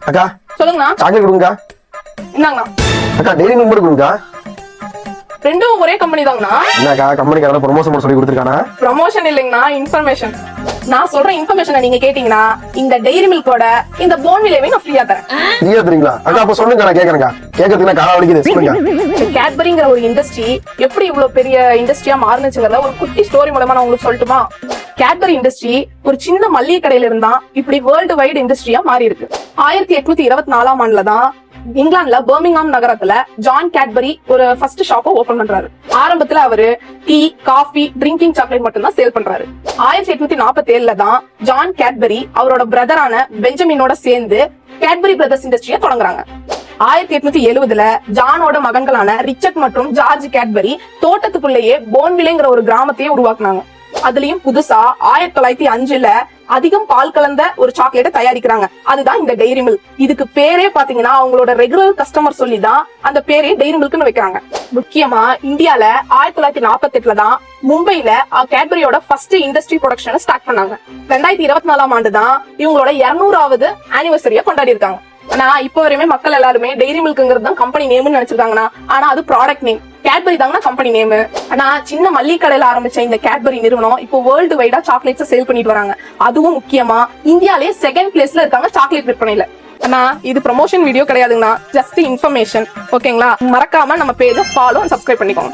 அக்கா சொல்லுங்கண்ணா. சாக்லேட் கொடுங்கக்கா. என்னங்கண்ணா? அக்கா டெய்ரி மில்க் மட்டும் கொடுங்கக்கா. ரெண்டும் ஒரே கம்பெனி தாங்கண்ணா. என்னக்கா கம்பெனிக்காரங்க ப்ரொமோஷன் பண்ண சொல்லி கொடுத்துருக்கானா? ப்ரமோஷன் இல்லைங்கண்ணா, இன்ஃபர்மேஷன். நான் சொல்ற இன்ஃபர்மேஷனை நீங்க கேட்டீங்கன்னா இந்த டெய்ரி மில்கோட இந்த போன்விலேவே நான் ஃப்ரீயா தரேன். ஃப்ரீயா தரீங்களா? அக்கா அப்ப சொல்லுங்க, நான் கேட்கறேன்க்கா. கேட்கறதுக்கு கால வலிக்குது, சொல்லுங்க. கேட்பரிங்கிற ஒரு இண்டஸ்ட்ரி எப்படி இவ்வளவு பெரிய இண்டஸ்ட்ரியா மாறுனுச்சுங்கிறத ஒரு குட்டி ஸ்டோரி மூலமா நான் உங்களுக்கு சொல்லட்டுமா? கேட்பரி இண்டஸ்ட்ரி ஒரு சின்ன மல்லிகை கடையில இருந்தா இப்படி வேர்ல்டு வைடு இண்டஸ்ட்ரியா மாறி இருக்கு. 1824ஆம் ஆண்டுல தான் இங்கிலாந்துல பர்மிங்ஹாம் நகரத்துல ஜான் கேட்பரி ஒரு ஃபர்ஸ்ட் ஷாப்பை ஓபன் பண்றாரு. ஆரம்பத்துல அவரு டீ, காஃபி, ட்ரிங்கிங் சாக்லேட் மட்டும் தான் சேல் பண்றாரு. 1847ல தான் ஜான் கேட்பரி அவரோட பிரதரான பெஞ்சமினோட சேர்ந்து கேட்பரி பிரதர்ஸ் இண்டஸ்ட்ரியை தொடங்குறாங்க. 1870ல ஜானோட மகன்களான ரிச்சர்ட் மற்றும் ஜார்ஜ் கேட்பரி தோட்டத்துக்குள்ளேயே போன்விலேங்கிற ஒரு கிராமத்தையே உருவாக்குனாங்க. அதுலயும் புதுசா 1905ல அதிகம் பால் கலந்த ஒரு சாக்லேட்டை தயாரிக்கிறாங்க. அதுதான் இந்த டெய்ரி மில்க். இதுக்கு பேரே பாத்தீங்கன்னா அவங்களோட ரெகுலர் கஸ்டமர் சொல்லிதான் அந்த பேரே டெய்ரி மில்க்னு வைக்கிறாங்க. முக்கியமா இந்தியால 1948ல தான் மும்பைல கேட்பரியோட ஃபர்ஸ்ட் இண்டஸ்ட்ரி ப்ரொடக்ஷன் ஸ்டார்ட் பண்ணாங்க. 2024ஆம் ஆண்டு தான் இவங்களோட 200வது ஆனிவர்சரியை கொண்டாடி இருக்காங்க. ஆனா இப்ப வரையுமே மக்கள் எல்லாருமே டெய்ரி மில்க்ங்கிறது தான் கம்பெனி நேம்னு நினைச்சிருக்காங்கன்னா, ஆனா அது ப்ராடக்ட் நேம். கேட்பரி தாங்கன்னா கம்பெனி நேம். ஆனா சின்ன மல்லிகை கடையில ஆரம்பிச்ச இந்த கேட்பரி நிறுவனம் இப்போ வேர்ல்டு வைடா சாக்லேட்ஸ் சேல் பண்ணிட்டு வராங்க. அதுவும் முக்கியமா இந்தியாலே செகண்ட் பிளேஸ்ல இருக்காங்க சாக்லேட் விற்பனையில. ஆனா இது ப்ரமோஷன் வீடியோ கிடையாதுங்கண்ணா, ஜஸ்ட் இன்ஃபர்மேஷன். ஓகேங்களா? மறக்காம நம்ம பேஜை ஃபாலோ அண்ட் சப்ஸ்கிரைப் பண்ணிக்கோங்க.